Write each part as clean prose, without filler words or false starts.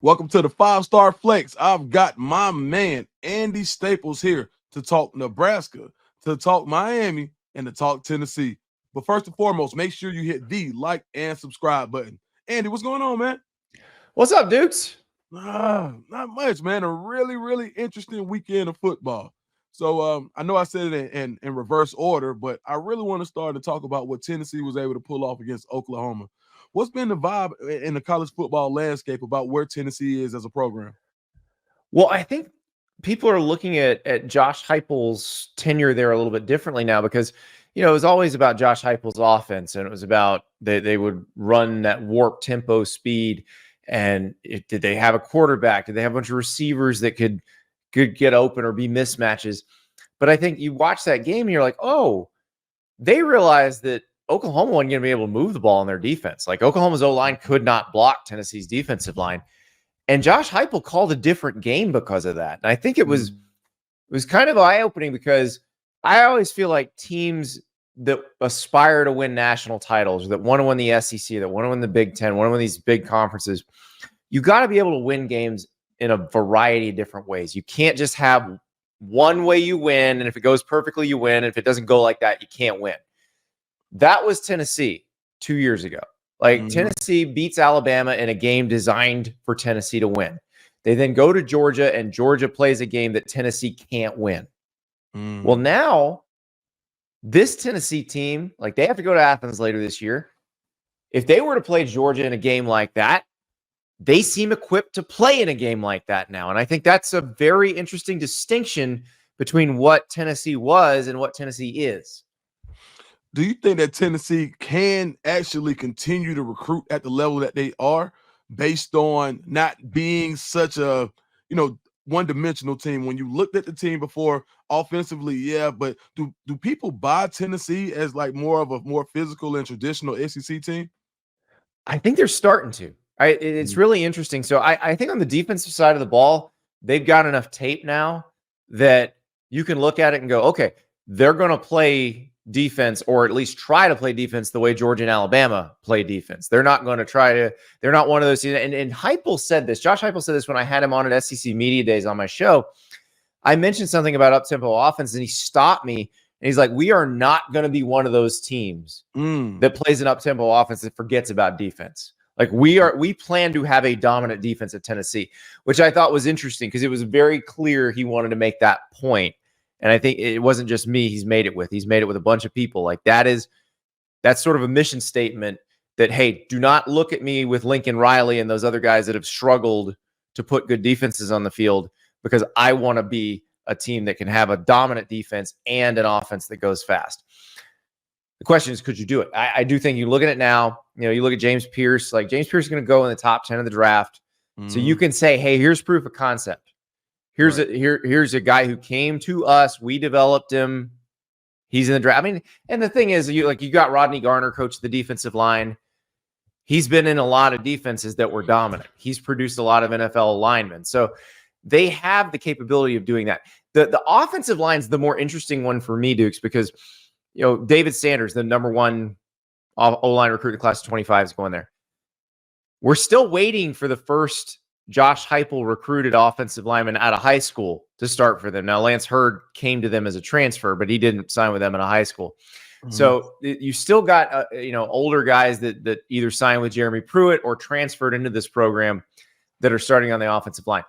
Welcome to the 5-Star Flex. I've got my man, Andy Staples, here to talk Nebraska, to talk Miami, and to talk Tennessee. But first and foremost, make sure you hit the like and subscribe button. Andy, what's going on, man? What's up, Dukes? Not much, man. A really interesting weekend of football. So I know I said it in reverse order, but I really want to start to talk about what Tennessee was able to pull off against Oklahoma. What's been the vibe in the college football landscape about where Tennessee is as a program? Well, I think people are looking at Josh Heupel's tenure there a little bit differently now because, it was always about Josh Heupel's offense, and it was about they would run that warp tempo speed. And did they have a quarterback? Did they have a bunch of receivers that could get open or be mismatches? But I think you watch that game and you're like, oh, they realized that Oklahoma wasn't going to be able to move the ball in their defense. Like Oklahoma's O-line could not block Tennessee's defensive line. And Josh Heupel called a different game because of that. And I think it was kind of eye-opening because I always feel like teams that aspire to win national titles, that want to win the SEC, that want to win the Big Ten, want to win these big conferences, you got to be able to win games in a variety of different ways. You can't just have one way you win, and if it goes perfectly, you win. And if it doesn't go like that, you can't win. That was Tennessee 2 years ago. Tennessee beats Alabama in a game designed for Tennessee to win. They then go to Georgia, and Georgia plays a game that Tennessee can't win. Well, now this Tennessee team, they have to go to Athens later this year. If they were to play Georgia in a game like that, they seem equipped to play in a game like that now. And I think that's a very interesting distinction between what Tennessee was and what Tennessee is. Do you think that Tennessee can actually continue to recruit at the level that they are based on not being such a, one-dimensional team? When you looked at the team before offensively, yeah, but do people buy Tennessee as more of a more physical and traditional SEC team? I think they're starting to. It's really interesting. So I think on the defensive side of the ball, they've got enough tape now that you can look at it and go, okay, they're going to play defense, or at least try to play defense the way Georgia and Alabama play defense. They're not going to they're not one of those. And Heupel said this, Josh Heupel said this when I had him on at SEC Media Days on my show. I mentioned something about up-tempo offense, and he stopped me, and he's like, we are not going to be one of those teams that plays an up-tempo offense that forgets about defense. We plan to have a dominant defense at Tennessee, which I thought was interesting because it was very clear he wanted to make that point. And I think it wasn't just me he's made it with a bunch of people. That's sort of a mission statement that, hey, do not look at me with Lincoln Riley and those other guys that have struggled to put good defenses on the field, because I want to be a team that can have a dominant defense and an offense that goes fast. The question is, could you do it? I do think you look at it now, you look at James Pierce, James Pierce is going to go in the top 10 of the draft. So you can say, hey, here's proof of concept. Here's a guy who came to us. We developed him. He's in the draft. And the thing is, you got Rodney Garner, coach of the defensive line. He's been in a lot of defenses that were dominant. He's produced a lot of NFL linemen. So they have the capability of doing that. The offensive line is the more interesting one for me, Dukes, because David Sanders, the number one O-line recruit in the class of 25, is going there. We're still waiting for the first Josh Heupel recruited offensive lineman out of high school to start for them. Now, Lance Hurd came to them as a transfer, but he didn't sign with them in a high school. So you still got, older guys that either signed with Jeremy Pruitt or transferred into this program that are starting on the offensive line.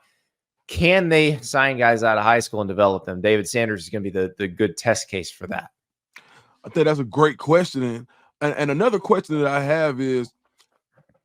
Can they sign guys out of high school and develop them? David Sanders is going to be the good test case for that. I think that's a great question. And another question that I have is,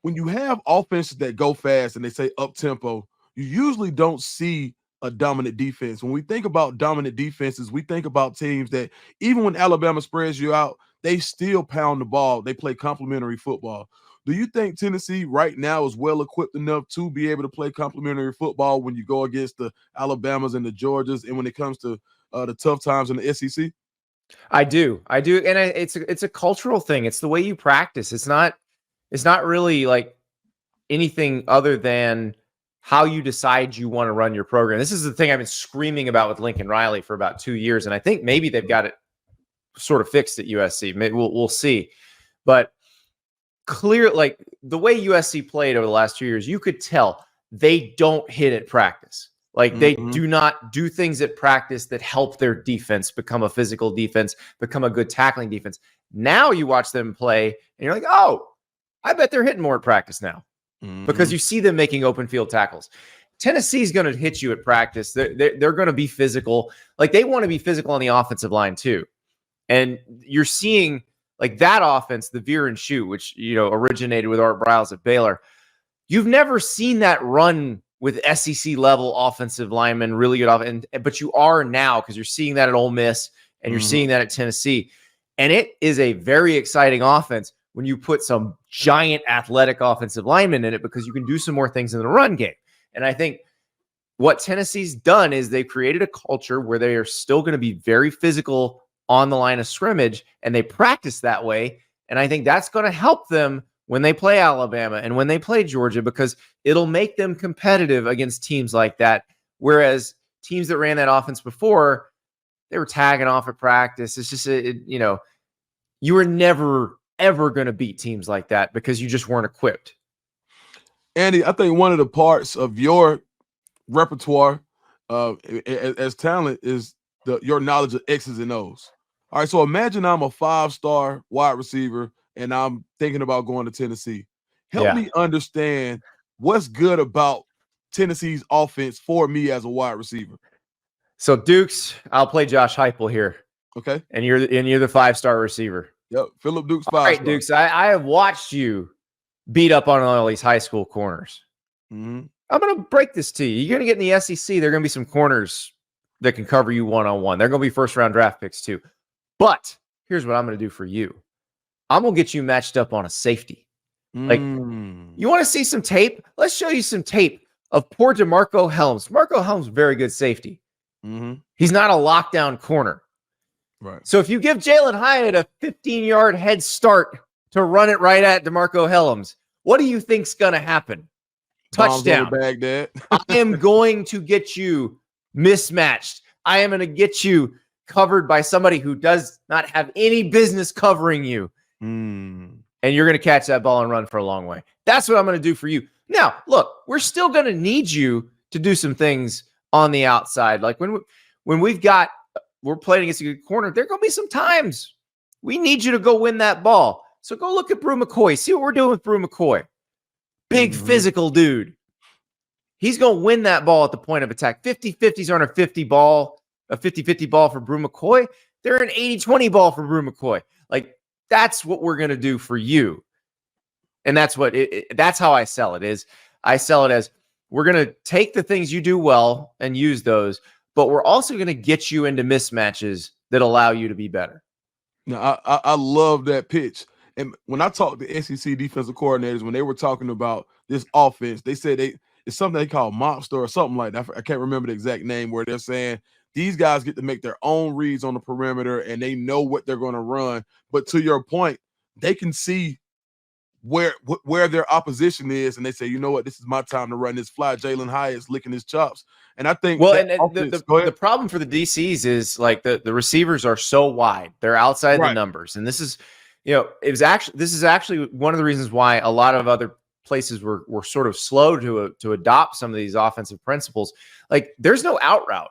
when you have offenses that go fast and they say up-tempo, you usually don't see a dominant defense. When we think about dominant defenses, we think about teams that even when Alabama spreads you out, they still pound the ball. They play complementary football. Do you think Tennessee right now is well-equipped enough to be able to play complementary football when you go against the Alabamas and the Georgias, and when it comes to the tough times in the SEC? I do. And it's a cultural thing. It's the way you practice. It's not really anything other than how you decide you want to run your program. This is the thing I've been screaming about with Lincoln Riley for about 2 years, and I think maybe they've got it sort of fixed at USC. Maybe we'll see. But clear, the way USC played over the last 2 years, you could tell they don't hit at practice. Like they do not do things at practice that help their defense become a physical defense, become a good tackling defense. Now you watch them play and you're like, oh, I bet they're hitting more at practice now because you see them making open field tackles. Tennessee's going to hit you at practice. They're going to be physical. Like they want to be physical on the offensive line too. And you're seeing like that offense, the veer and shoot, which, originated with Art Briles at Baylor. You've never seen that run with SEC level offensive linemen, really good but you are now because you're seeing that at Ole Miss and you're seeing that at Tennessee. And it is a very exciting offense when you put some giant athletic offensive linemen in it because you can do some more things in the run game. And I think what Tennessee's done is they've created a culture where they are still going to be very physical on the line of scrimmage, and they practice that way. And I think that's going to help them when they play Alabama and when they play Georgia, because it'll make them competitive against teams like that. Whereas teams that ran that offense before, they were tagging off at practice. It's just, you were never, ever going to beat teams like that because you just weren't equipped. Andy, I think one of the parts of your repertoire as talent is your knowledge of X's and O's. All right, so imagine I'm a 5-star wide receiver and I'm thinking about going to Tennessee. Help me understand what's good about Tennessee's offense for me as a wide receiver. So Dukes, I'll play Josh Heupel here. Okay. And you're the 5-star receiver. Yep. Phillip Dukes 5-star. All right, Dukes, I have watched you beat up on all these high school corners. I'm going to break this to you. You're going to get in the SEC. There are going to be some corners that can cover you one-on-one. They're going to be first-round draft picks too. But here's what I'm going to do for you. I'm going to get you matched up on a safety. Like, you want to see some tape? Let's show you some tape of poor DeMarco Helms. DeMarco Helms, very good safety. He's not a lockdown corner. Right. So if you give Jalen Hyatt a 15-yard head start to run it right at DeMarco Helms, what do you think's going to happen? Touchdown. Baghdad. I am going to get you mismatched. I am going to get you covered by somebody who does not have any business covering you. And you're going to catch that ball and run for a long way. That's what I'm going to do for you. Now, look, we're still going to need you to do some things on the outside. Like when we're playing against a good corner, there are going to be some times we need you to go win that ball. So go look at Brew McCoy. See what we're doing with Brew McCoy. Big physical dude. He's going to win that ball at the point of attack. 50-50s aren't a 50-50 ball for Brew McCoy. They're an 80-20 ball for Brew McCoy. Like, that's what we're going to do for you. And that's what that's how I sell it is. I sell it as we're going to take the things you do well and use those, but we're also going to get you into mismatches that allow you to be better. Now, I love that pitch. And when I talked to SEC defensive coordinators, when they were talking about this offense, they said it's something they call mobster or something like that. I can't remember the exact name, where they're saying these guys get to make their own reads on the perimeter and they know what they're going to run. But to your point, they can see where their opposition is, and they say, you know what, this is my time to run this fly. Jalen Hyatt's licking his chops. And I think the problem for the DCs is like the receivers are so wide. They're outside the numbers. And this is, this is actually one of the reasons why a lot of other places were sort of slow to adopt some of these offensive principles. Like there's no out route.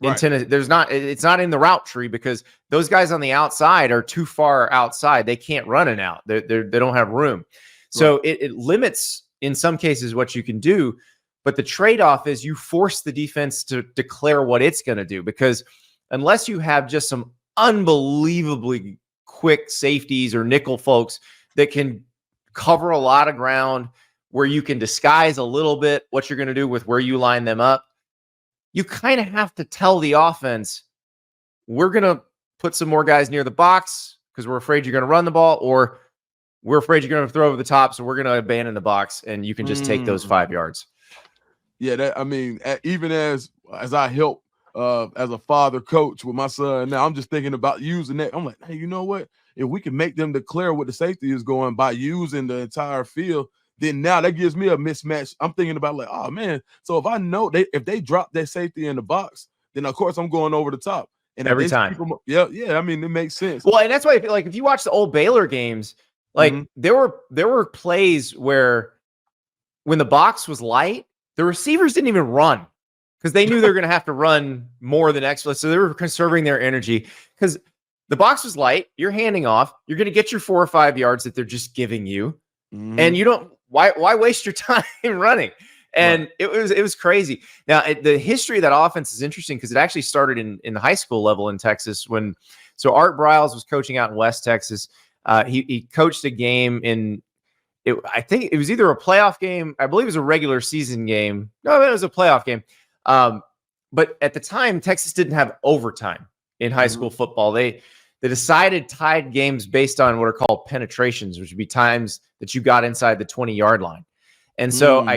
In Tennessee, it's not in the route tree because those guys on the outside are too far outside. They can't run an out. They don't have room. So it limits in some cases what you can do. But the trade-off is you force the defense to declare what it's going to do, because unless you have just some unbelievably quick safeties or nickel folks that can cover a lot of ground, where you can disguise a little bit what you're going to do with where you line them up, you kind of have to tell the offense, we're going to put some more guys near the box because we're afraid you're going to run the ball, or we're afraid you're going to throw over the top, so we're going to abandon the box and you can just take those 5 yards. Yeah, even as I help as a father coach with my son now, I'm just thinking about using that. I'm like, hey, you know what? If we can make them declare what the safety is going by using the entire field, then now that gives me a mismatch. I'm thinking about like, oh man. So if I know if they drop that safety in the box, then of course I'm going over the top. And every time. Yeah. I mean, it makes sense. Well, and that's why if you watch the old Baylor games, like there were plays where when the box was light, the receivers didn't even run because they knew they were going to have to run more than extra. So they were conserving their energy because the box was light. You're handing off. You're going to get your 4 or 5 yards that they're just giving you. And you don't, why waste your time running? And it was crazy. Now, the history of that offense is interesting because it actually started in the high school level in Texas so Art Briles was coaching out in West Texas. He coached a game I think it was either a playoff game. I believe it was a regular season game. No, it was a playoff game. But at the time, Texas didn't have overtime in high school football. They decided tied games based on what are called penetrations, which would be times that you got inside the 20-yard line. And so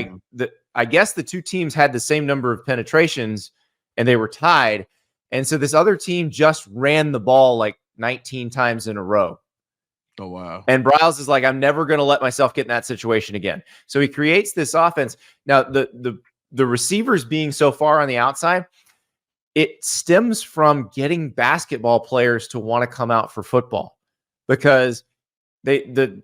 I guess the two teams had the same number of penetrations and they were tied. And so this other team just ran the ball like 19 times in a row. Oh, wow. And Briles is like, I'm never going to let myself get in that situation again. So he creates this offense. Now, the receivers being so far on the outside, it stems from getting basketball players to want to come out for football because the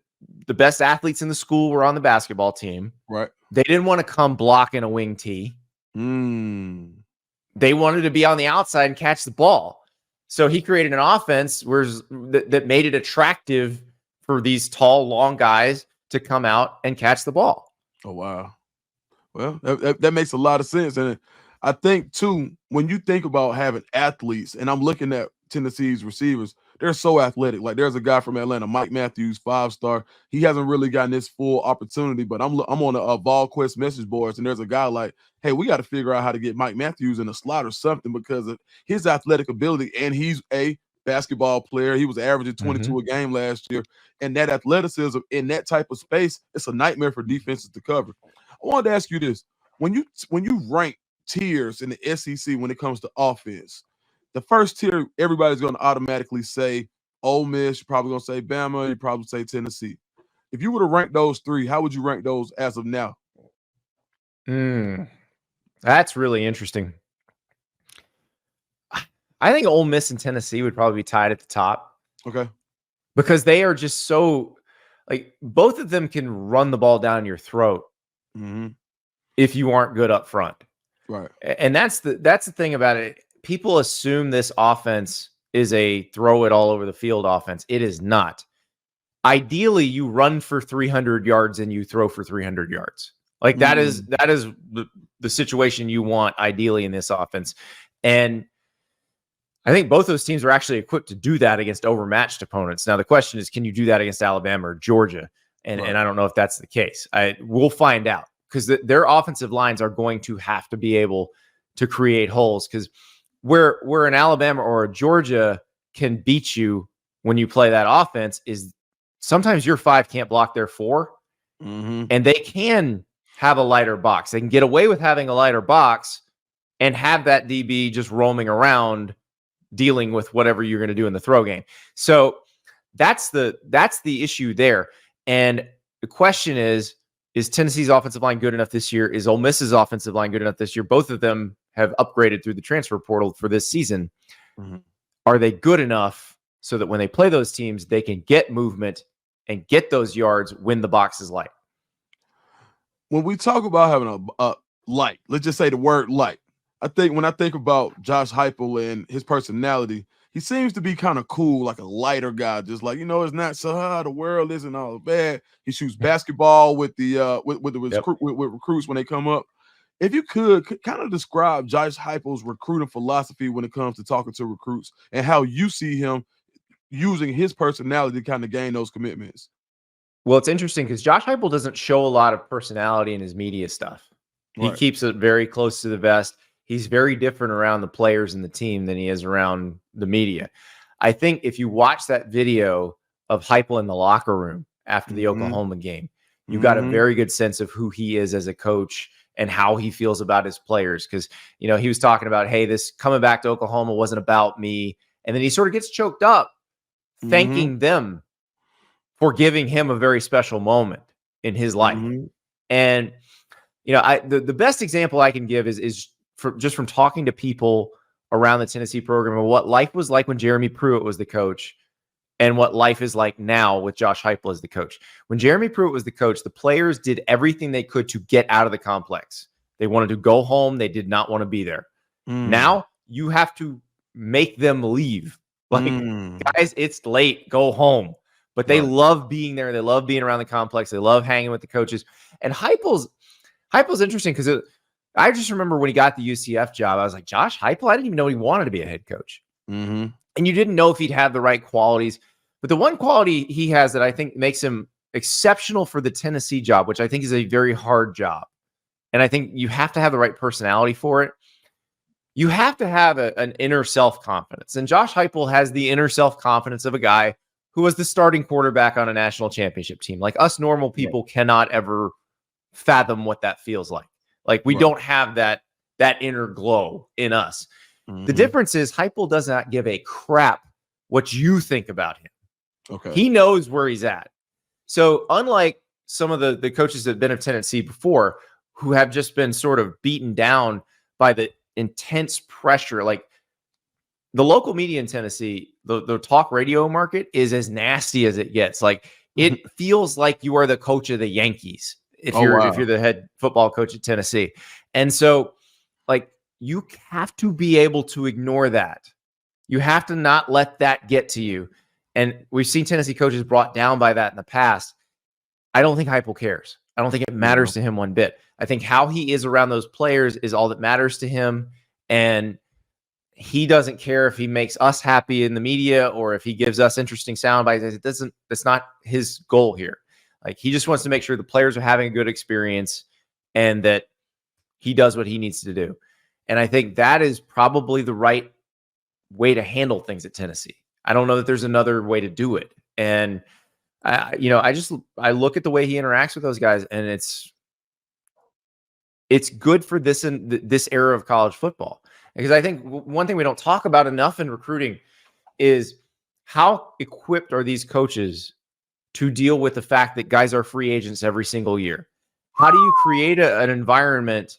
best athletes in the school were on the basketball team. Right. They didn't want to come block in a wing tee. They wanted to be on the outside and catch the ball. So he created an offense that made it attractive for these tall, long guys to come out and catch the ball. Oh, wow. Well, that makes a lot of sense. And I think, too, when you think about having athletes, and I'm looking at Tennessee's receivers, they're so athletic. Like, there's a guy from Atlanta, Mike Matthews, 5-star. He hasn't really gotten this full opportunity, but I'm on a VolQuest message boards, and there's a guy like, hey, we got to figure out how to get Mike Matthews in a slot or something because of his athletic ability, and he's a basketball player. He was averaging 22 a game last year, and that athleticism in that type of space, it's a nightmare for defenses to cover. I wanted to ask you this. When you rank tiers in the SEC when it comes to offense, the first tier, everybody's going to automatically say Ole Miss. You're probably going to say Bama. You probably say Tennessee. If you were to rank those three, how would you rank those as of now? That's really interesting. I think Ole Miss and Tennessee would probably be tied at the top. Okay. Because they are just so, like, both of them can run the ball down your throat if you aren't good up front. Right. And that's the thing about it. People assume this offense is a throw it all over the field offense. It is not. Ideally, you run for 300 yards and you throw for 300 yards. Like that is the situation you want ideally in this offense. And I think both those teams are actually equipped to do that against overmatched opponents. Now, the question is, can you do that against Alabama or Georgia? And I don't know if that's the case. We'll find out because their offensive lines are going to have to be able to create holes because where an Alabama or a Georgia can beat you when you play that offense is sometimes your 5 can't block their 4, and they can have a lighter box. They can get away with having a lighter box and have that DB just roaming around dealing with whatever you're going to do in the throw game. So that's the issue there. And the question is Tennessee's offensive line good enough this year? Is Ole Miss's offensive line good enough this year? Both of them have upgraded through the transfer portal for this season. Are they good enough so that when they play those teams, they can get movement and get those yards when the box is light? When we talk about having a light, let's just say the word light. I think when I think about Josh Heupel and his personality, he seems to be kind of cool, like a lighter guy. Just like, it's not so the world isn't all bad. He shoots basketball with the with recruits when they come up. If you could kind of describe Josh Heupel's recruiting philosophy when it comes to talking to recruits and how you see him using his personality to kind of gain those commitments. Well, it's interesting because Josh Heupel doesn't show a lot of personality in his media stuff. He keeps it very close to the vest. He's very different around the players and the team than he is around the media. I think if you watch that video of Heupel in the locker room after the Oklahoma game, you got a very good sense of who he is as a coach and how he feels about his players. Because, he was talking about, hey, this coming back to Oklahoma wasn't about me. And then he sort of gets choked up thanking them for giving him a very special moment in his life. And, the best example I can give is from talking to people around the Tennessee program and what life was like when Jeremy Pruitt was the coach and what life is like now with Josh Heupel as the coach. When Jeremy Pruitt was the coach, the players did everything they could to get out of the complex. They wanted to go home. They did not want to be there. Now you have to make them leave. Like, guys, it's late. Go home. But they love being there. They love being around the complex. They love hanging with the coaches. And Heupel's interesting because I just remember when he got the UCF job, I was like, Josh Heupel? I didn't even know he wanted to be a head coach. And you didn't know if he'd have the right qualities. But the one quality he has that I think makes him exceptional for the Tennessee job, which I think is a very hard job, and I think you have to have the right personality for it. You have to have an inner self-confidence. And Josh Heupel has the inner self-confidence of a guy who was the starting quarterback on a national championship team. Like, us normal people cannot ever fathom what that feels like. Like, we don't have that inner glow in us. The difference is Heupel does not give a crap what you think about him. Okay. He knows where he's at. So unlike some of the coaches that have been of Tennessee before, who have just been sort of beaten down by the intense pressure, like the local media in Tennessee, the talk radio market is as nasty as it gets. Like, it feels like you are the coach of the Yankees if you're the head football coach at Tennessee. And so, like, you have to be able to ignore that. You have to not let that get to you. And we've seen Tennessee coaches brought down by that in the past. I don't think Heupel cares. I don't think it matters to him one bit. I think how he is around those players is all that matters to him. And he doesn't care if he makes us happy in the media or if he gives us interesting sound bites. That's not his goal here. Like, he just wants to make sure the players are having a good experience and that he does what he needs to do. And I think that is probably the right way to handle things at Tennessee. I don't know that there's another way to do it. And I look at the way he interacts with those guys, and it's good for this era of college football. Because I think one thing we don't talk about enough in recruiting is how equipped are these coaches to deal with the fact that guys are free agents every single year. How do you create an environment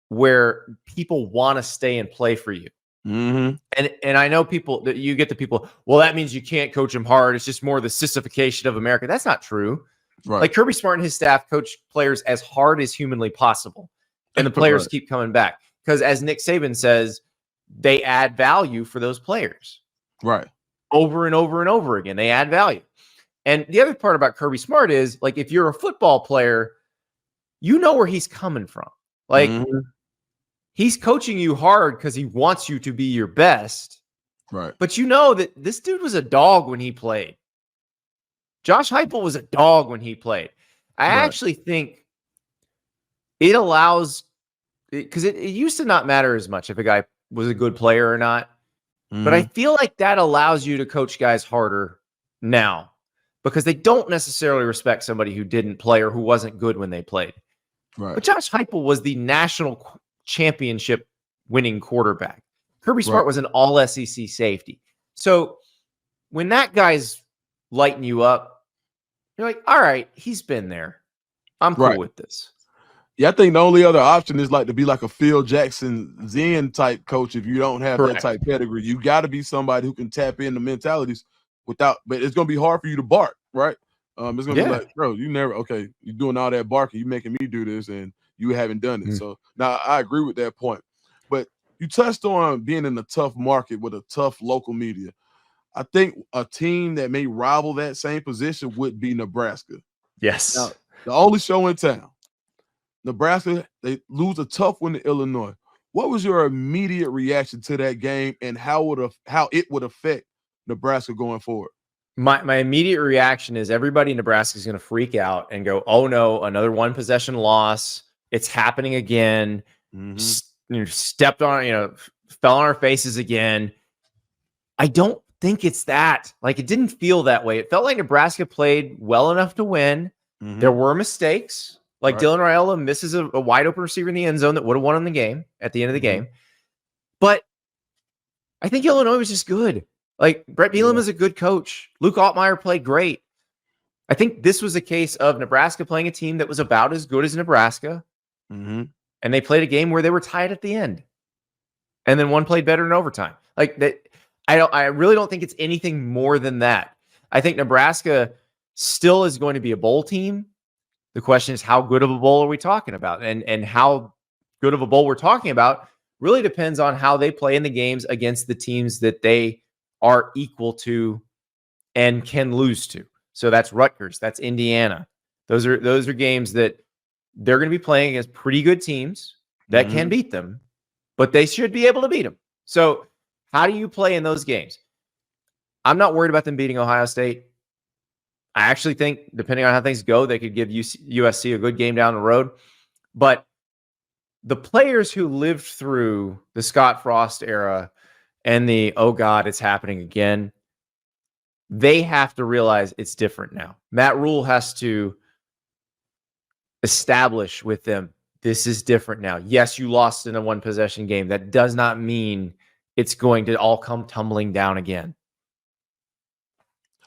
where people want to stay and play for you? And I know that you get the people, well, that means you can't coach them hard. It's just more the sissification of America. That's not true. Like, Kirby Smart and his staff coach players as hard as humanly possible. And the players keep coming back. Because as Nick Saban says, they add value for those players. Over and over and over again, they add value. And the other part about Kirby Smart is, like, if you're a football player, you know where he's coming from. Like, he's coaching you hard because he wants you to be your best. But you know that this dude was a dog when he played. Josh Heupel was a dog when he played. I actually think it allows, because it used to not matter as much if a guy was a good player or not. But I feel like that allows you to coach guys harder now because they don't necessarily respect somebody who didn't play or who wasn't good when they played. But Josh Heupel was the national championship winning quarterback. Kirby Smart was an all SEC safety. So when that guy's lighting you up, you're like, all right, he's been there. I'm cool with this. Yeah, I think the only other option is like to be like a Phil Jackson Zen type coach. If you don't have that type pedigree, you got to be somebody who can tap into mentalities but it's going to be hard for you to bark, right? It's going to be like, bro, you're doing all that barking, you making me do this, and you haven't done it. So now I agree with that point. But you touched on being in a tough market with a tough local media. I think a team that may rival that same position would be Nebraska. Yes. Now, the only show in town. Nebraska, they lose a tough one to Illinois. What was your immediate reaction to that game, and how it would affect Nebraska going forward? My immediate reaction is everybody in Nebraska is going to freak out and go, oh no, another one possession loss. It's happening again. Stepped on, fell on our faces again. I don't think it's that. Like, it didn't feel that way. It felt like Nebraska played well enough to win. There were mistakes. Like Dylan Raiola misses a wide open receiver in the end zone that would have won in the game at the end of the game. But I think Illinois was just good. Like, Brett Bielema is a good coach. Luke Altmaier played great. I think this was a case of Nebraska playing a team that was about as good as Nebraska. And they played a game where they were tied at the end. And then one played better in overtime. Like that, I really don't think it's anything more than that. I think Nebraska still is going to be a bowl team. The question is, how good of a bowl are we talking about? And how good of a bowl we're talking about really depends on how they play in the games against the teams that they are equal to and can lose to. So that's Rutgers, that's Indiana. Those are games that they're going to be playing against pretty good teams that can beat them, but they should be able to beat them. So how do you play in those games? I'm not worried about them beating Ohio State. I actually think, depending on how things go, they could give USC a good game down the road. But the players who lived through the Scott Frost era and the, oh God, it's happening again, they have to realize it's different now. Matt Rule has to establish with them, this is different now. Yes, you lost in a one possession game. That does not mean it's going to all come tumbling down again.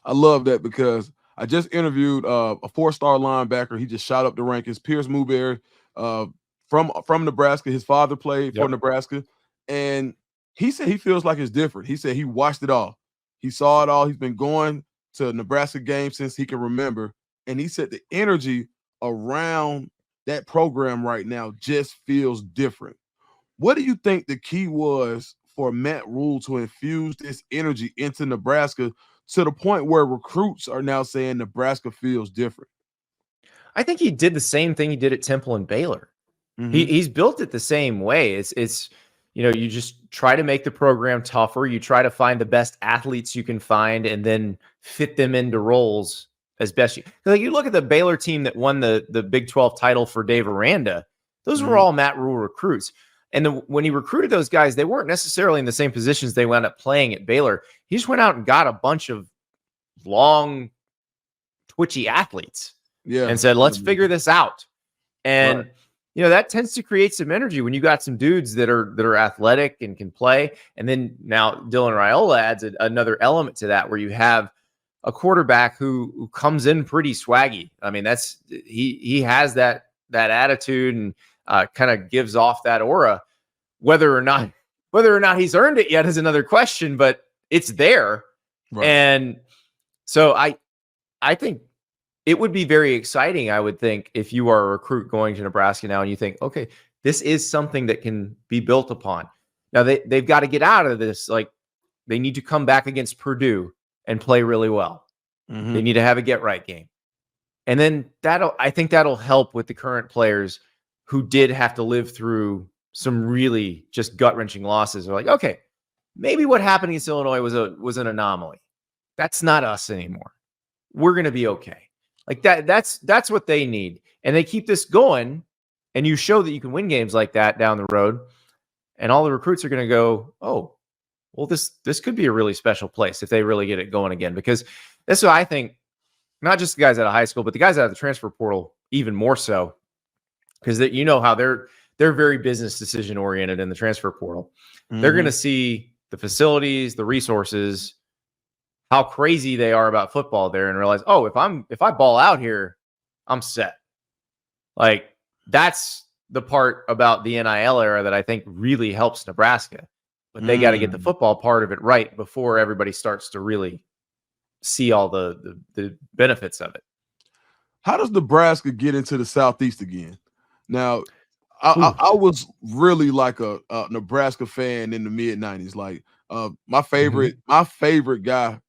I love that because I just interviewed a 4-star linebacker. He just shot up the rankings. Pierce Muberry from Nebraska. His father played for Nebraska. And he said he feels like it's different. He said he watched it all. He saw it all. He's been going to Nebraska games since he can remember. And he said the energy around that program right now just feels different. What do you think the key was for Matt Rule to infuse this energy into Nebraska to the point where recruits are now saying Nebraska feels different? I think he did the same thing he did at Temple and Baylor. He's built it the same way. It's you just try to make the program tougher. You try to find the best athletes you can find and then fit them into roles as best you. Like you look at the Baylor team that won the Big 12 title for Dave Aranda. Those were all Matt Rule recruits. And when he recruited those guys, they weren't necessarily in the same positions they wound up playing at Baylor. He just went out and got a bunch of long, twitchy athletes and said, let's figure this out. And, that tends to create some energy when you got some dudes that are athletic and can play. And then now Dylan Raiola adds another element to that where you have a quarterback who comes in pretty swaggy. I mean, he has that attitude and kind of gives off that aura. Whether or not he's earned it yet is another question, but it's there. Right. And so I think it would be very exciting, I would think, if you are a recruit going to Nebraska now and you think, okay, this is something that can be built upon. Now they've got to get out of this. Like they need to come back against Purdue and play really well. They need to have a get-right game. And then I think that'll help with the current players who did have to live through some really just gut-wrenching losses. They're like, okay, maybe what happened against Illinois was an anomaly. That's not us anymore. We're going to be okay. Like that's what they need. And they keep this going, and you show that you can win games like that down the road, and all the recruits are going to go, oh, well, this could be a really special place if they really get it going again. Because that's what I think, not just the guys out of high school, but the guys out of the transfer portal even more so, because how they're very business decision oriented in the transfer portal. They're going to see the facilities, the resources, how crazy they are about football there, and realize, oh, if I ball out here, I'm set. Like that's the part about the NIL era that I think really helps Nebraska. But they got to get the football part of it right before everybody starts to really see all the benefits of it. How does Nebraska get into the Southeast again? Now, I was really like a Nebraska fan in the mid-90s. Like my favorite guy,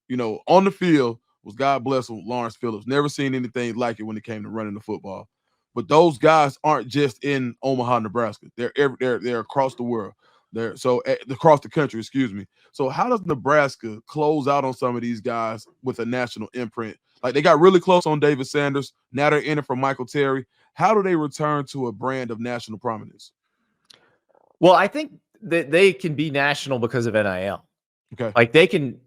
on the field was, God bless him, Lawrence Phillips. Never seen anything like it when it came to running the football. But those guys aren't just in Omaha, Nebraska. They're across the world. Across the country, excuse me. So how does Nebraska close out on some of these guys with a national imprint? Like they got really close on David Sanders. Now they're in it for Michael Terry. How do they return to a brand of national prominence? Well, I think that they can be national because of NIL. Okay. Like they can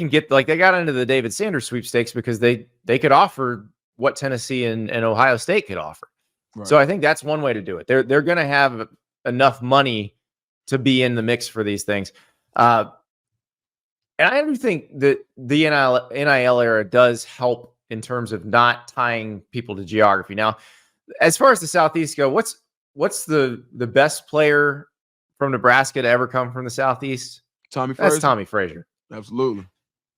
get, like they got into the David Sanders sweepstakes because they could offer what Tennessee and Ohio State could offer. Right. So I think that's one way to do it. They're going to have enough money to be in the mix for these things. And I do think that the NIL era does help in terms of not tying people to geography. Now, as far as the Southeast go, what's the best player from Nebraska to ever come from the Southeast? Tommy Frazier. That's Tommy Frazier. Absolutely.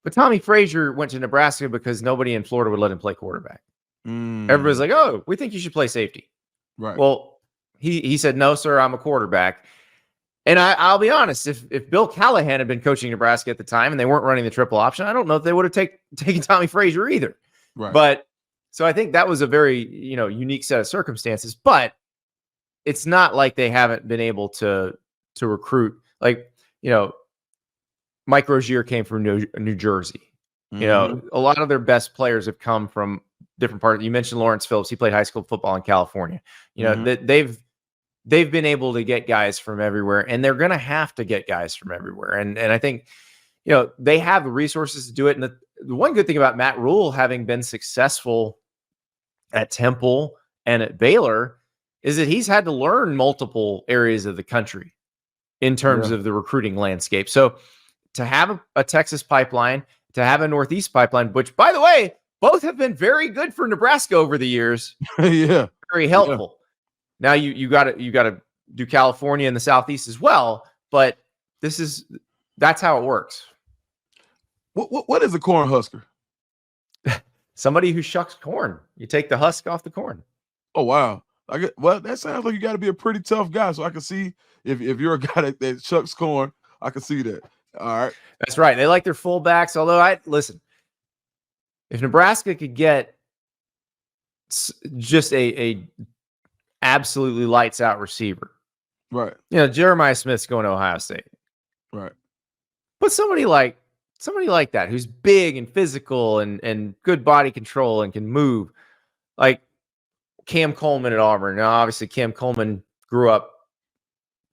But Tommy Frazier went to Nebraska because nobody in Florida would let him play quarterback. Everybody's Mm, like, "Oh, we think you should play safety." right. Well, he said, "No, sir, I'm a quarterback." And I'll be honest, if Bill Callahan had been coaching Nebraska at the time and they weren't running the triple option, I don't know if they would have taken Tommy Frazier either. Right. But so I think that was a very unique set of circumstances. But it's not like they haven't been able to recruit. Like Mike Rozier came from New Jersey. Mhm. A lot of their best players have come from different parts. You mentioned Lawrence Phillips. He played high school football in California. Mhm. That they've been able to get guys from everywhere, and they're going to have to get guys from everywhere. And I think, they have the resources to do it. And the one good thing about Matt Rule having been successful at Temple and at Baylor is that he's had to learn multiple areas of the country in terms Yeah. of the recruiting landscape. So to have a Texas pipeline, to have a Northeast pipeline, which, by the way, both have been very good for Nebraska over the years, Yeah. very helpful. Now you got to do California and the Southeast as well, but that's how it works. What is a corn husker? Somebody who shucks corn. You take the husk off the corn. Oh wow. Well, that sounds like you got to be a pretty tough guy. So I can see if you're a guy that shucks corn, I can see that. All right. That's right. They like their fullbacks. Although listen, if Nebraska could get just a absolutely lights out receiver, Right. Jeremiah Smith's going to Ohio State, Right. but somebody like that who's big and physical and good body control and can move, like Cam Coleman at Auburn. Now, obviously, Cam Coleman grew up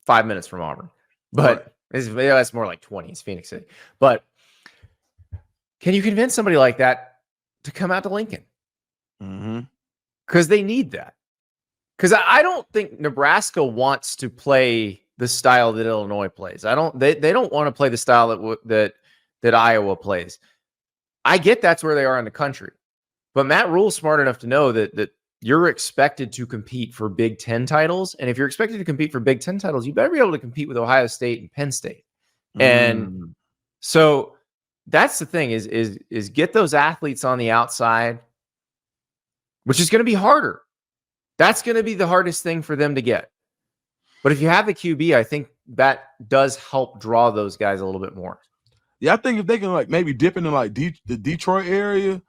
5 minutes from Auburn, but that's more like 20. It's Phoenix City. But can you convince somebody like that to come out to Lincoln? Because they need that. Because I don't think Nebraska wants to play the style that Illinois plays. They don't want to play the style that Iowa plays. I get that's where they are in the country, but Matt Rule's smart enough to know that you're expected to compete for Big Ten titles, and if you're expected to compete for Big Ten titles, you better be able to compete with Ohio State and Penn State. And so that's the thing is get those athletes on the outside, which is going to be harder. That's going to be the hardest thing for them to get. But if you have the QB, I think that does help draw those guys a little bit more. Yeah, I think if they can maybe dip into the Detroit area,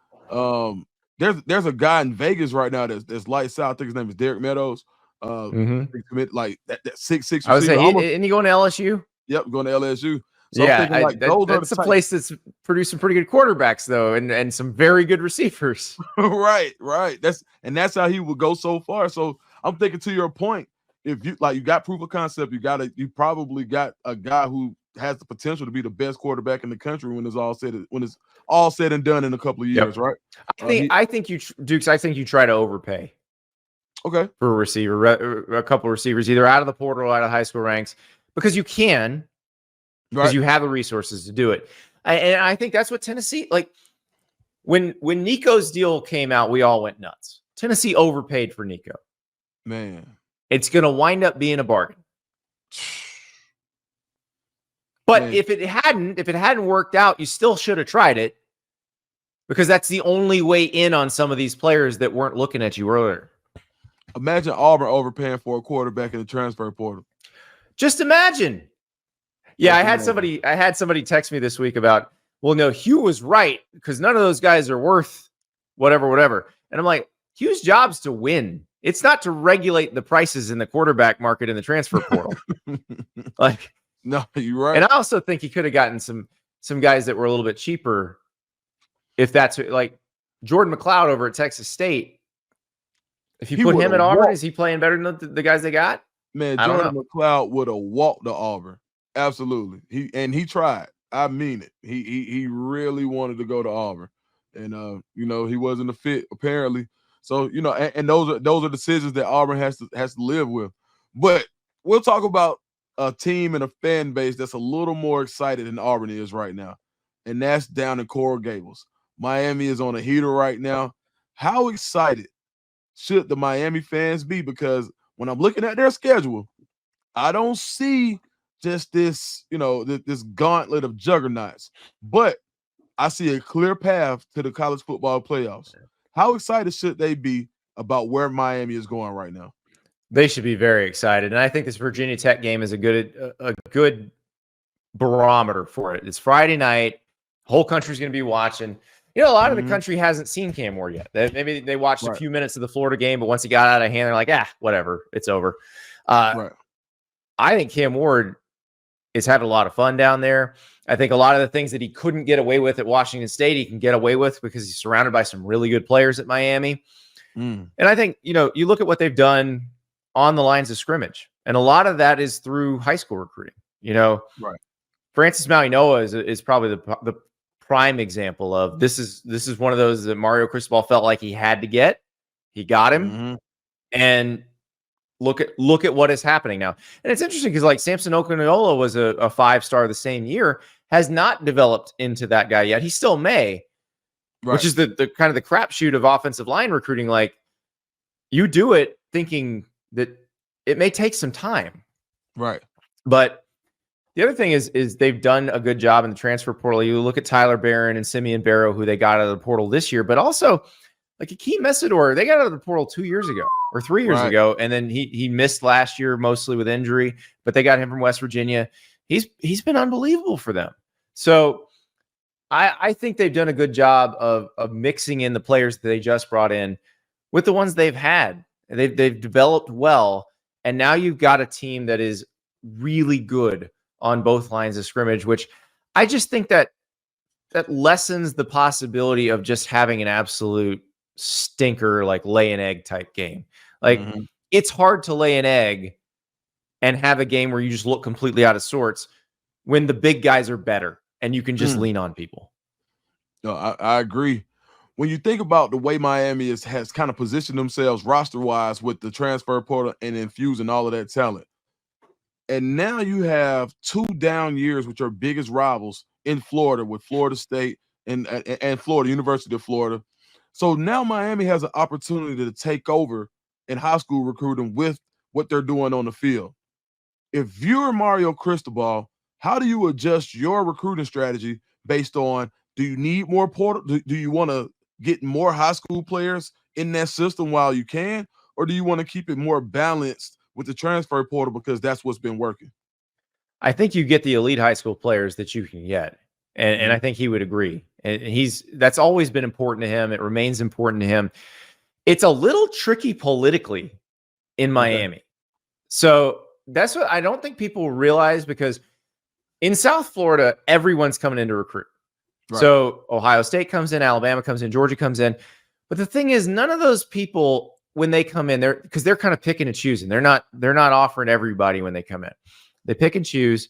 there's a guy in Vegas right now that's lights out. I think his name is Derek Meadows. Commit like that 6'6" I would say, isn't he going to LSU? Yep, going to LSU. So yeah, I'm thinking that's a place that's producing pretty good quarterbacks though, and some very good receivers. right. That's how he would go so far. So I'm thinking, to your point, if you got proof of concept, you probably got a guy who has the potential to be the best quarterback in the country when it's all said and done in a couple of years, right? I think you try to overpay. Okay. For a receiver, a couple of receivers, either out of the portal or out of high school ranks, because you can, because you have the resources to do it. And I think that's what Tennessee, like when Nico's deal came out, we all went nuts. Tennessee overpaid for Nico. Man, it's going to wind up being a bargain. But if it hadn't worked out, you still should have tried it, because that's the only way in on some of these players that weren't looking at you earlier. Imagine Auburn overpaying for a quarterback in the transfer portal. Just imagine. Yeah, I had somebody text me this week about, well, no, Hugh was right, because none of those guys are worth whatever. And I'm like, Hugh's job's to win. It's not to regulate the prices in the quarterback market in the transfer portal. No, you're right. And I also think he could have gotten some guys that were a little bit cheaper. If that's like Jordan McLeod over at Texas State. If you put him at Auburn, is he playing better than the guys they got? Man, Jordan McLeod would have walked to Auburn. Absolutely. He tried. I mean it. He really wanted to go to Auburn. And he wasn't a fit apparently. So, and those are decisions that Auburn has to live with. But we'll talk about a team and a fan base that's a little more excited than Auburn is right now. And that's down in Coral Gables. Miami is on a heater right now. How excited should the Miami fans be? Because when I'm looking at their schedule, I don't see just this, this gauntlet of juggernauts. But I see a clear path to the college football playoffs. How excited should they be about where Miami is going right now? They should be very excited, and I think this Virginia Tech game is a good barometer for it. It's Friday night. Whole country's going to be watching. A lot of the country hasn't seen Cam Ward yet. Maybe they watched a few minutes of the Florida game, but once he got out of hand, they're like, whatever, it's over. Right. I think Cam Ward is having a lot of fun down there. I think a lot of the things that he couldn't get away with at Washington State, he can get away with because he's surrounded by some really good players at Miami. And I think, you look at what they've done on the lines of scrimmage, and a lot of that is through high school recruiting. Right. Francis Maui-Noah is probably the prime example of this is one of those that Mario Cristobal felt like he had to get. He got him, and look at what is happening now. And it's interesting because like Samson Okuniola was a 5-star the same year, has not developed into that guy yet. He still may, which is the kind of the crapshoot of offensive line recruiting. Like, you do it thinking that it may take some time, right? But the other thing is they've done a good job in the transfer portal. You look at Tyler Barron and Simeon Barrow, who they got out of the portal this year, but also like Akeem Messidor, they got out of the portal 2 years ago or 3 years ago, and then he missed last year mostly with injury, but they got him from West Virginia. He's been unbelievable for them. So I think they've done a good job of mixing in the players that they just brought in with the ones they've had. They've developed well, and now you've got a team that is really good on both lines of scrimmage, which I just think that lessens the possibility of just having an absolute stinker, like lay an egg type game. Like, it's hard to lay an egg and have a game where you just look completely out of sorts when the big guys are better and you can just lean on people. No, I agree. When you think about the way Miami has kind of positioned themselves roster-wise with the transfer portal and infusing all of that talent, and now you have 2 down years with your biggest rivals in Florida with Florida State and Florida, University of Florida. So now Miami has an opportunity to take over in high school recruiting with what they're doing on the field. If you're Mario Cristobal, how do you adjust your recruiting strategy based on, do you need more portal? Do you want to get more high school players in that system while you can? Or do you want to keep it more balanced with the transfer portal because that's what's been working? I think you get the elite high school players that you can get. And I think he would agree. And that's always been important to him. It remains important to him. It's a little tricky politically in Miami. So that's what I don't think people realize, because in South Florida, everyone's coming in to recruit. Right. So Ohio State comes in, Alabama comes in, Georgia comes in. But the thing is, none of those people, when they come in, they're kind of picking and choosing. They're not offering everybody when they come in. They pick and choose.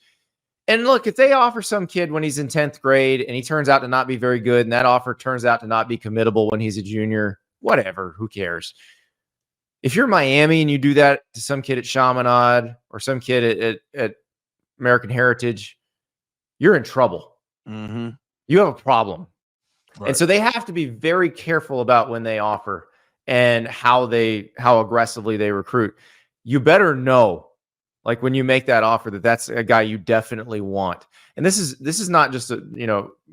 And look, if they offer some kid when he's in 10th grade and he turns out to not be very good, and that offer turns out to not be committable when he's a junior, whatever, who cares? If you're Miami and you do that to some kid at Chaminade or some kid at American Heritage, you're in trouble. You have a problem. Right. And so they have to be very careful about when they offer and how aggressively they recruit. You better know, like, when you make that offer, that's a guy you definitely want. And this is not just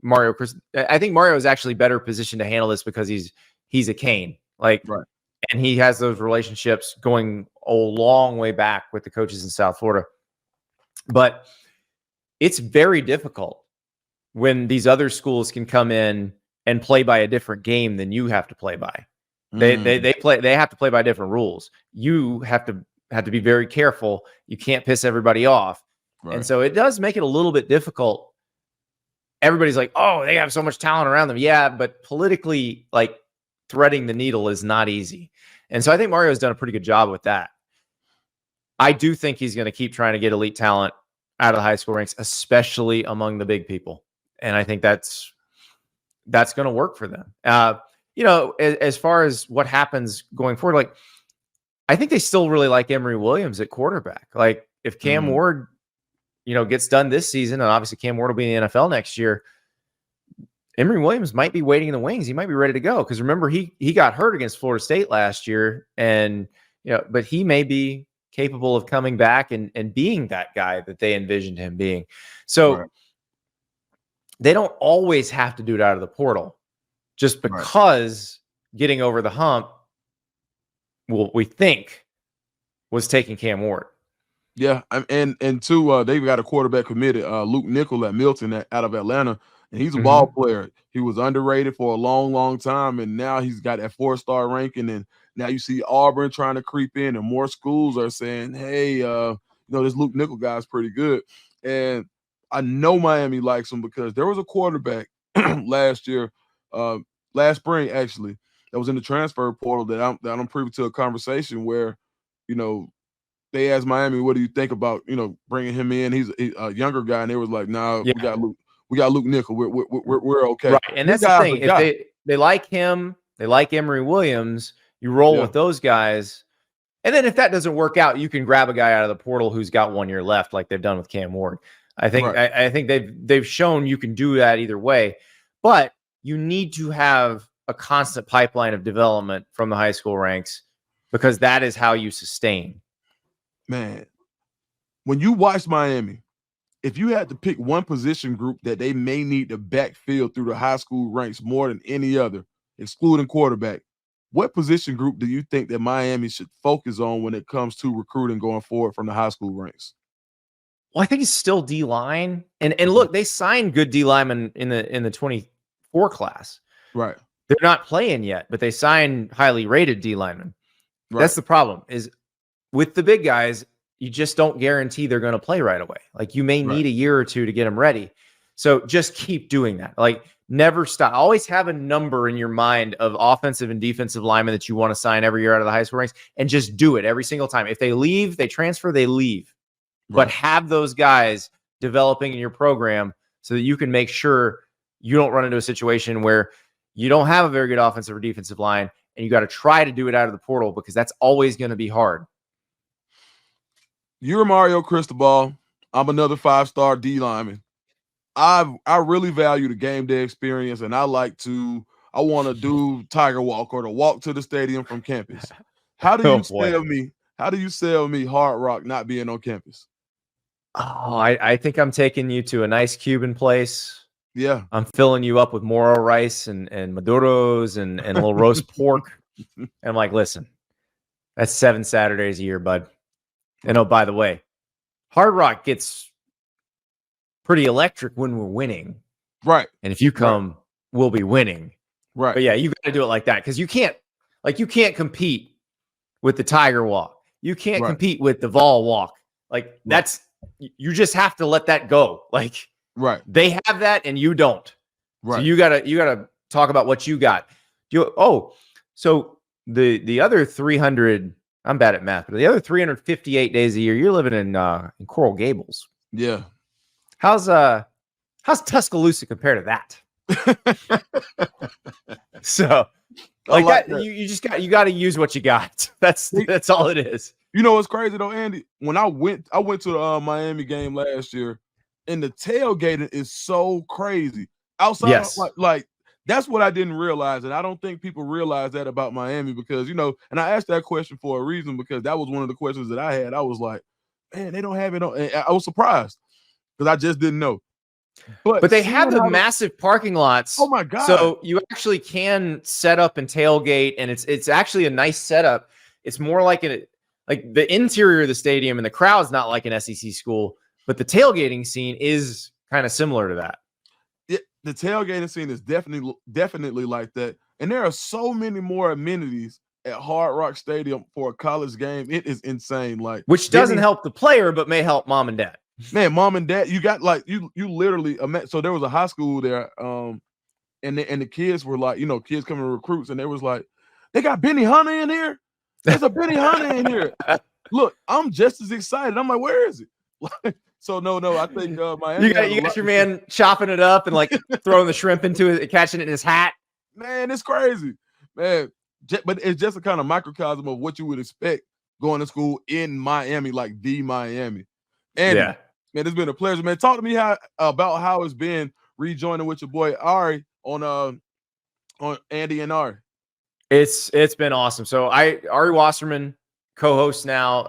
Mario. I think Mario is actually better positioned to handle this because he's a Cane, like, right. And he has those relationships going a long way back with the coaches in South Florida. But it's very difficult when these other schools can come in and play by a different game than you have to play by. They have to play by different rules. You have to be very careful. You can't piss everybody off. Right. And so it does make it a little bit difficult. Everybody's like, oh, they have so much talent around them. Yeah, but politically, like, threading the needle is not easy. And so I think Mario's done a pretty good job with that. I do think he's going to keep trying to get elite talent out of the high school ranks, especially among the big people. And I think that's going to work for them. As far as what happens going forward, like, I think they still really like Emory Williams at quarterback. Like, if Cam Ward, gets done this season, and obviously Cam Ward will be in the NFL next year, Emory Williams might be waiting in the wings. He might be ready to go. Because remember, he got hurt against Florida State last year, and but he may be capable of coming back and being that guy that they envisioned him being. So, right. they don't always have to do it out of the portal, just because getting over the hump, we think, was taking Cam Ward. Yeah, and two, they've got a quarterback committed, Luke Nickel at Milton out of Atlanta, and he's a ball player. He was underrated for a long, long time, and now he's got that 4-star ranking. And now you see Auburn trying to creep in, and more schools are saying, "Hey, this Luke Nickel guy is pretty good." And I know Miami likes him because there was a quarterback last spring actually, that was in the transfer portal that I'm privy to a conversation where, they asked Miami, "What do you think about bringing him in?" He's a younger guy, and they was like, "Nah, we got Luke Nickel. We're okay." Right, and that's the thing. If they like him, they like Emory Williams. You roll with those guys, and then if that doesn't work out, you can grab a guy out of the portal who's got 1 year left, like they've done with Cam Ward. I think I think they've shown you can do that either way, but you need to have a constant pipeline of development from the high school ranks, because that is how you sustain. Man, when you watch Miami, if you had to pick one position group that they may need to backfill through the high school ranks more than any other, excluding quarterback, what position group do you think that Miami should focus on when it comes to recruiting going forward from the high school ranks? Well, I think it's still D-line. And look, they signed good D-linemen in the 24 class. Right. They're not playing yet, but they signed highly rated D-linemen. Right. That's the problem, is with the big guys, you just don't guarantee they're going to play right away. Like, you may need a year or two to get them ready. So just keep doing that. Like, never stop. Always have a number in your mind of offensive and defensive linemen that you want to sign every year out of the high school ranks, and just do it every single time. If they leave, they transfer, they leave. Right. But have those guys developing in your program so that you can make sure you don't run into a situation where you don't have a very good offensive or defensive line, and you got to try to do it out of the portal, because that's always going to be hard. You're Mario Cristobal. I'm another 5-star D lineman. I really value the game day experience, and I want to do Tiger Walk, or the walk to the stadium from campus. How do you sell me? How do you sell me Hard Rock not being on campus? Oh, I think I'm taking you to a nice Cuban place. Yeah. I'm filling you up with moro rice and maduros and a little roast pork. And I'm like, listen, that's 7 Saturdays a year, bud. And oh, by the way, Hard Rock gets pretty electric when we're winning. Right. And if you come, we'll be winning. Right. But yeah, you got to do it like that, because you can't compete with the Tiger Walk. You can't compete with the Vol Walk. Like, you just have to let that go. Like, they have that and you don't. Right. So you gotta talk about what you got. So the other 300, I'm bad at math, but the other 358 days a year, you're living in Coral Gables. Yeah. How's Tuscaloosa compared to that? So, like that, you got to use what you got. That's all it is. You know what's crazy though, Andy? When I went to the Miami game last year, and the tailgating is so crazy. Outside of, like that's what I didn't realize, and I don't think people realize that about Miami, because and I asked that question for a reason, because that was one of the questions that I had. I was like, man, they don't have it on. And I was surprised, because I just didn't know. But they have the massive parking lots. Oh my God. So you actually can set up and tailgate, and it's actually a nice setup. It's more like the interior of the stadium, and the crowd's not like an SEC school, but the tailgating scene is kind of similar to that. The tailgating scene is definitely like that. And there are so many more amenities at Hard Rock Stadium for a college game. It is insane. Like, which doesn't help the player, but may help mom and dad. Man, mom and dad, you got like you literally. So there was a high school there, and the kids were like, kids coming to recruits, and they was like, they got Benny Hunter in here. There's a Benny Hunter in here. Look, I'm just as excited. I'm like, where is it? So no, I think Miami. You got your man chopping it up and like throwing the shrimp into it, catching it in his hat. Man, it's crazy, man. But it's just a kind of microcosm of what you would expect going to school in Miami, like the Miami. And man, it's been a pleasure, man. Talk to me about how it's been rejoining with your boy Ari on Andy and Ari. It's been awesome. So Ari Wasserman, co-host now.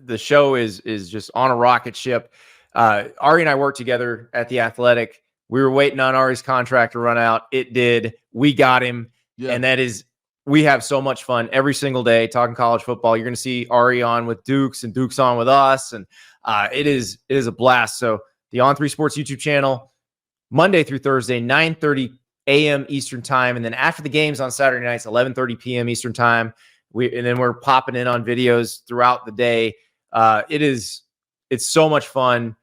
The show is just on a rocket ship. Ari and I work together at The Athletic. We were waiting on Ari's contract to run out. It did. We got him. Yeah. And we have so much fun every single day talking college football. You're going to see Ari on with Dukes and Dukes on with us. And it is a blast. So the On 3 Sports YouTube channel, Monday through Thursday, 9:30 a.m. Eastern time. And then after the games on Saturday nights, 11:30 p.m. Eastern time. And then we're popping in on videos throughout the day. It's so much fun.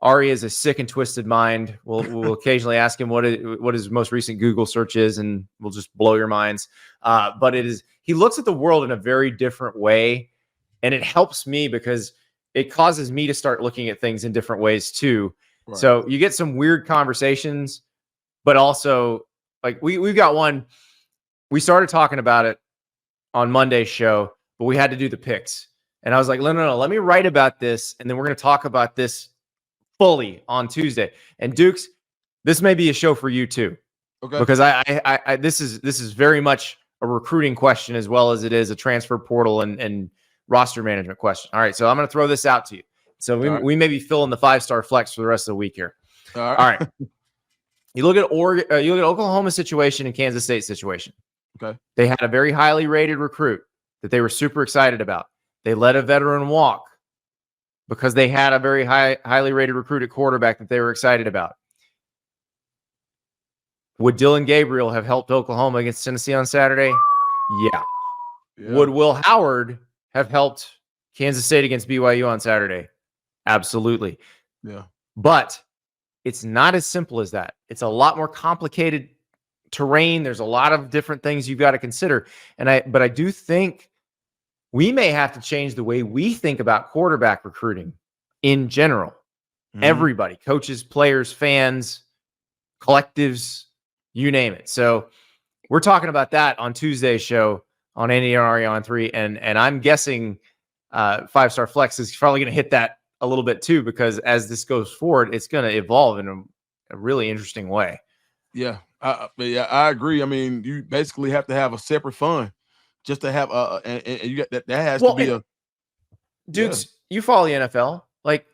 Ari is a sick and twisted mind. We'll occasionally ask him what his most recent Google search is, and we'll just blow your minds. But he looks at the world in a very different way, and it helps me because it causes me to start looking at things in different ways too. Right. So you get some weird conversations, but also like we've got one. We started talking about it on Monday's show, but we had to do the picks, and I was like, no, let me write about this, and then we're going to talk about this fully on Tuesday. And Dukes, this may be a show for you too. Okay. Because I this is very much a recruiting question as well as it is a transfer portal and roster management question. All right, so I'm going to throw this out to you. So we may be filling the 5-star flex for the rest of the week here. All right. You look at you look at Oklahoma's situation and Kansas State's situation. Okay. They had a very highly rated recruit that they were super excited about. They let a veteran walk because they had a very highly rated recruit at quarterback that they were excited about. Would Dylan Gabriel have helped Oklahoma against Tennessee on Saturday? Yeah. Would Will Howard have helped Kansas State against BYU on Saturday? Absolutely. Yeah. But it's not as simple as that. It's a lot more complicated terrain. There's a lot of different things you've got to consider. But I do think we may have to change the way we think about quarterback recruiting in general. Mm-hmm. Everybody, coaches, players, fans, collectives, you name it. So we're talking about that on Tuesday's show on Andy and Ari on 3. And I'm guessing 5-star flex is probably going to hit that a little bit too, because as this goes forward, it's going to evolve in a really interesting way. Yeah. I agree. I mean, you basically have to have a separate fund just to have and you got that has to be a Dukes. Yeah. You follow the NFL. Like,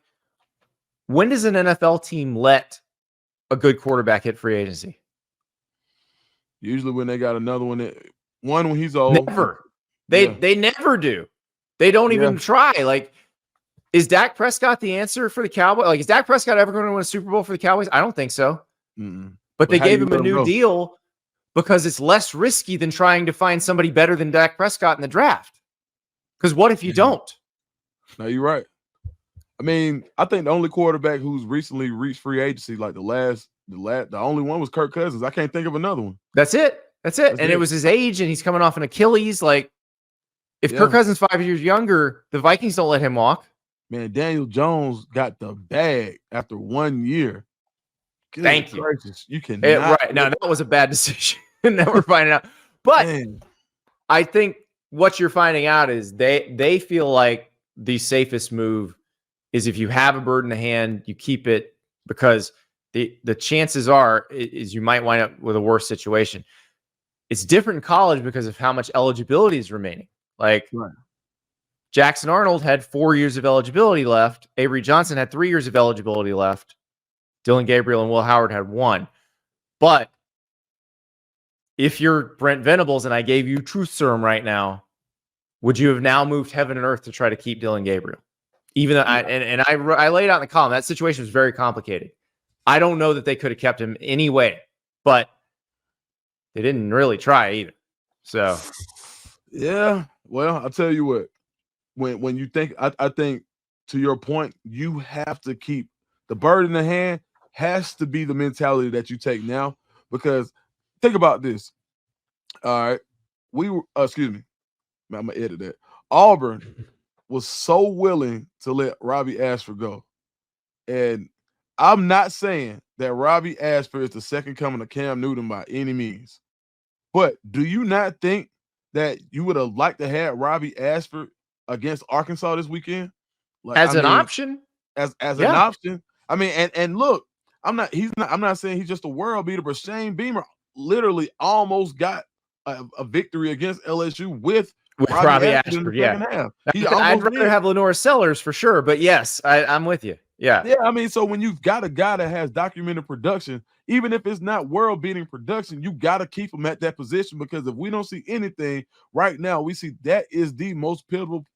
when does an NFL team let a good quarterback hit free agency? Usually when they got another one. When he's old. Never. They never do. They don't even try. Like, is Dak Prescott the answer for the Cowboys? Like, is Dak Prescott ever going to win a Super Bowl for the Cowboys? I don't think so. Mm-mm. But they gave him a new deal because it's less risky than trying to find somebody better than Dak Prescott in the draft. Because what if you don't? No, you're right. I mean, I think the only quarterback who's recently reached free agency, like the only one was Kirk Cousins. I can't think of another one. That's it. And it was his age, and he's coming off an Achilles. Like, if Kirk Cousins 5 years younger, the Vikings don't let him walk. Man, Daniel Jones got the bag after 1 year. Good Thank you. Gracious. You can right now. That was a bad decision. Now we're finding out. But I think what you're finding out is they feel like the safest move is if you have a bird in the hand, you keep it, because the chances are is you might wind up with a worse situation. It's different in college because of how much eligibility is remaining. Like, Jackson Arnold had 4 years of eligibility left. Avery Johnson had 3 years of eligibility left. Dylan Gabriel and Will Howard had 1. But if you're Brent Venables and I gave you truth serum right now, would you have now moved heaven and earth to try to keep Dylan Gabriel? Even though I laid out in the column, that situation was very complicated. I don't know that they could have kept him anyway, but they didn't really try either. So, yeah. Well, I'll tell you what. When you think, I think to your point, you have to keep the bird in the hand. Has to be the mentality that you take now, because think about this. All right, we were excuse me, I'm gonna edit that. Auburn was so willing to let Robbie Ashford go, and I'm not saying that Robbie Ashford is the second coming of Cam Newton by any means, but do you not think that you would have liked to have Robbie Ashford against Arkansas this weekend? Like, as an option? As an option. I mean, and look, I'm not saying he's just a world beater, but Shane Beamer literally almost got a victory against LSU with Robbie Ashford. Yeah. I'd rather have Lenora Sellers for sure, but yes, I'm with you. Yeah. Yeah, I mean, so when you've got a guy that has documented production, even if it's not world-beating production, you got to keep him at that position because if we don't see anything right now, we see that is the most pivotal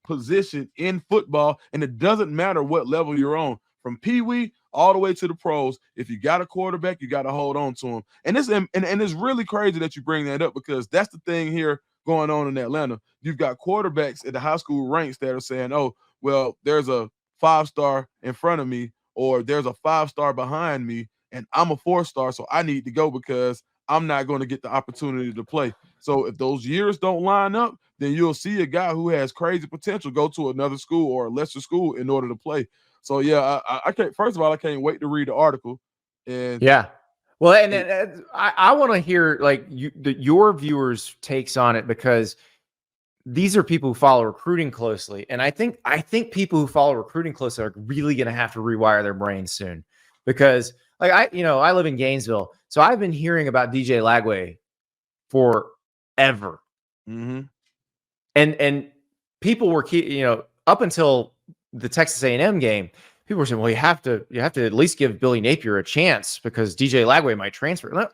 position in football, and it doesn't matter what level you're on, from Pee-wee all the way to the pros. If you got a quarterback, you got to hold on to him. And it's really crazy that you bring that up because that's the thing here going on in Atlanta. You've got quarterbacks at the high school ranks that are saying, "Oh, well, there's a 5-star in front of me, or there's a 5-star behind me, and I'm a 4-star, so I need to go because I'm not going to get the opportunity to play." So if those years don't line up, then you'll see a guy who has crazy potential go to another school or a lesser school in order to play. So yeah, I can't. First of all, I can't wait to read the article. And yeah. Well, and I want to hear like your viewers' takes on it because these are people who follow recruiting closely, and I think people who follow recruiting closely are really going to have to rewire their brains soon, because like I live in Gainesville, so I've been hearing about DJ Lagway forever, and people were up until the Texas A&M game, people were saying, well, you have to at least give Billy Napier a chance because DJ Lagway might transfer.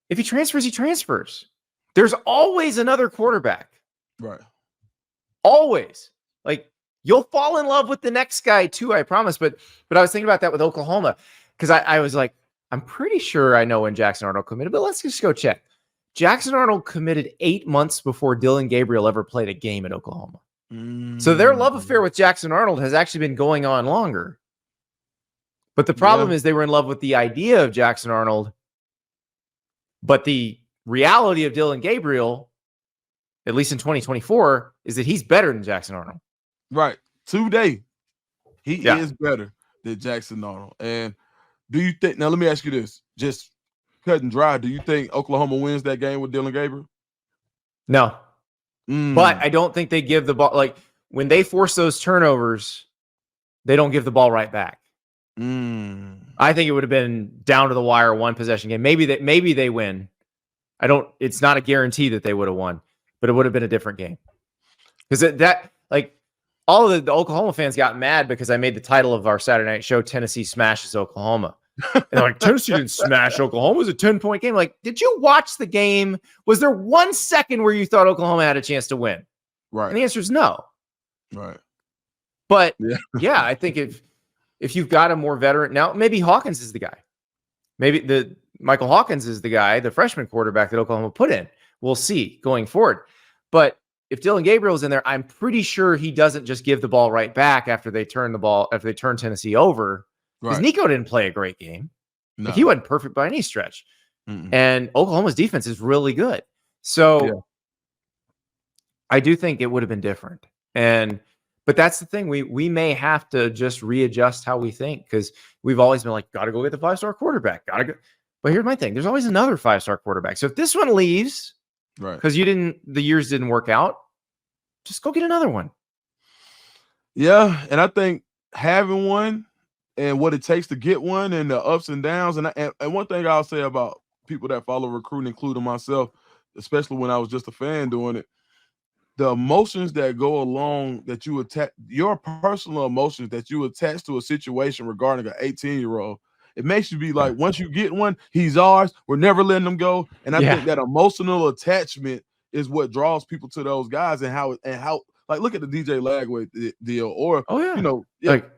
If he transfers, he transfers. There's always another quarterback. Right. Always. Like, you'll fall in love with the next guy too, I promise. But I was thinking about that with Oklahoma because I was like, I'm pretty sure I know when Jackson Arnold committed, but let's just go check. Jackson Arnold committed 8 months before Dillon Gabriel ever played a game at Oklahoma. So their love affair with Jackson Arnold has actually been going on longer. But the problem is they were in love with the idea of Jackson Arnold, but the reality of Dillon Gabriel, at least in 2024, is that he's better than Jackson Arnold. Right. Today, he is better than Jackson Arnold. And do you think, now let me ask you this, just cut and dry, do you think Oklahoma wins that game with Dillon Gabriel? No. But I don't think they give the ball, like when they force those turnovers, they don't give the ball right back. I think it would have been down to the wire, one possession game. Maybe they win. It's not a guarantee that they would have won, but it would have been a different game. Because that like all of the Oklahoma fans got mad because I made the title of our Saturday night show, Tennessee Smashes Oklahoma. And they're like, Tennessee didn't smash Oklahoma. It was a 10-point game. Like, did you watch the game? Was there 1 second where you thought Oklahoma had a chance to win? Right. And the answer is no. Right. But yeah, I think if you've got a more veteran now, maybe Hawkins is the guy. Maybe Michael Hawkins is the guy, the freshman quarterback that Oklahoma put in. We'll see going forward. But if Dillon Gabriel's in there, I'm pretty sure he doesn't just give the ball right back after they turn Tennessee over. Because Nico didn't play a great game. No. Like, he wasn't perfect by any stretch. And Oklahoma's defense is really good. So I do think it would have been different. But that's the thing. We may have to just readjust how we think because we've always been like, got to go get the 5-star quarterback. Got to go. But here's my thing. There's always another 5-star quarterback. So if this one leaves because the years didn't work out, just go get another one. Yeah. And I think having one and what it takes to get one and the ups and downs. And one thing I'll say about people that follow recruiting, including myself, especially when I was just a fan doing it, the emotions that go along that you attach, your personal emotions that you attach to a situation regarding an 18-year-old, it makes you be like, once you get one, he's ours. We're never letting him go. And I think that emotional attachment is what draws people to those guys and how like, look at the DJ Lagway deal or, like,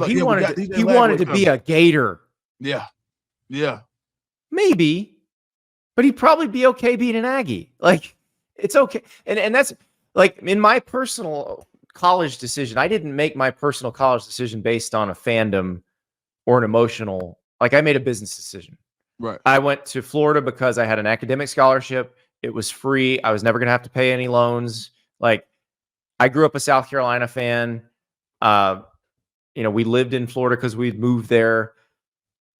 he wanted to be a Gator. Yeah. Yeah. Maybe, but he'd probably be okay being an Aggie. Like, it's okay. And that's like in my personal college decision. I didn't make my personal college decision based on a fandom or an emotional, like I made a business decision. Right. I went to Florida because I had an academic scholarship. It was free. I was never going to have to pay any loans. Like, I grew up a South Carolina fan. We lived in Florida because we'd moved there,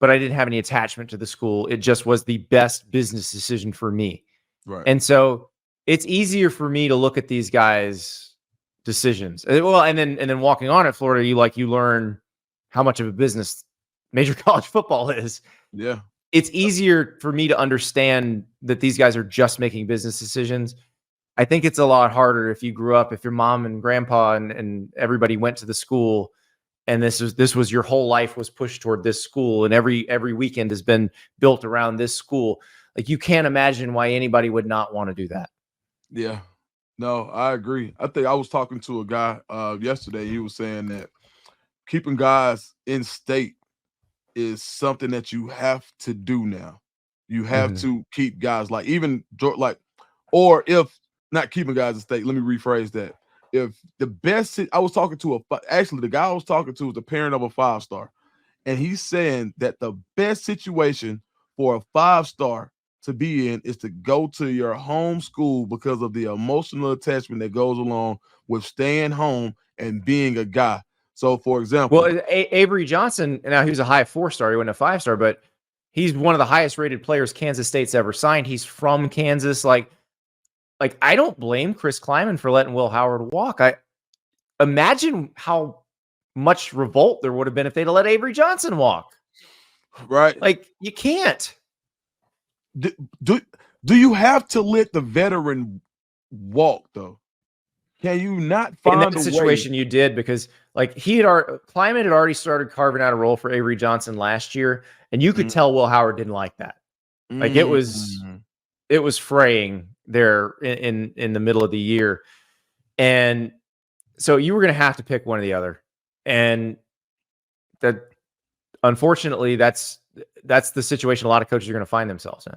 but I didn't have any attachment to the school. It just was the best business decision for me. Right. And so it's easier for me to look at these guys' decisions. Well, and then walking on at Florida, you learn how much of a business major college football is. Yeah. It's easier for me to understand that these guys are just making business decisions. I think it's a lot harder if you grew up, if your mom and grandpa and everybody went to the school, and this was your whole life was pushed toward this school, and every weekend has been built around this school. Like, you can't imagine why anybody would not want to do that. Yeah. No, I agree. I think I was talking to a guy yesterday. He was saying that keeping guys in state is something that you have to do now. You have to keep guys like even like, or if not keeping guys in state, let me rephrase that. If the best, I was talking to actually the guy I was talking to was the parent of a 5-star, and he's saying that the best situation for a 5-star to be in is to go to your home school because of the emotional attachment that goes along with staying home and being a guy. So, for example, well, Avery Johnson, now he was a high 4-star, he wasn't a 5-star, but he's one of the highest rated players Kansas State's ever signed. He's from Kansas. Like I don't blame Chris Kleiman for letting Will Howard walk. I imagine how much revolt there would have been if they'd let Avery Johnson walk. Right? Like, you can't. Do you have to let the veteran walk though? Can you not find in that situation? You did, because like Kleiman had already started carving out a role for Avery Johnson last year, and you could tell Will Howard didn't like that. Like, it was fraying there in the middle of the year, and so you were going to have to pick one or the other, and that unfortunately that's the situation a lot of coaches are going to find themselves in.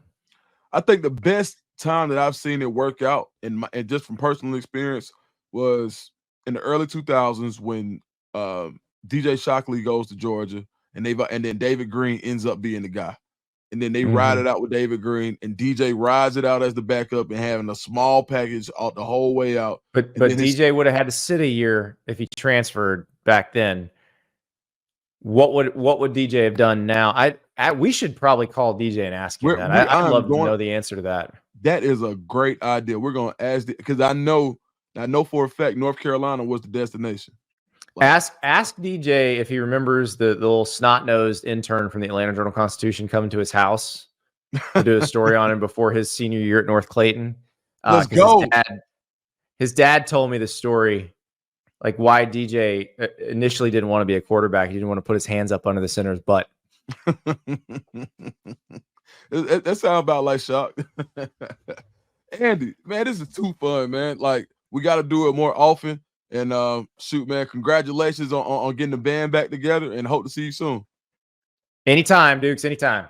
I think the best time that I've seen it work out, and just from personal experience, was in the early 2000s when DJ Shockley goes to Georgia, and then David Green ends up being the guy, and then they ride it out with David Green, and DJ rides it out as the backup and having a small package out the whole way out. But DJ would have had to sit a year if he transferred back then. What would DJ have done now? We should probably call DJ and ask him that. I'd love to know the answer to that. That is a great idea. We're going to ask, because I know for a fact North Carolina was the destination. Ask DJ if he remembers the little snot-nosed intern from the Atlanta Journal-Constitution coming to his house to do a story on him before his senior year at North Clayton. Let's go. His dad told me the story, like why DJ initially didn't want to be a quarterback. He didn't want to put his hands up under the center's butt. That sounds about like Shock. Andy, man, this is too fun, man. Like, we got to do it more often. And shoot, man, congratulations on getting the band back together, and hope to see you soon. Anytime, Dukes, anytime.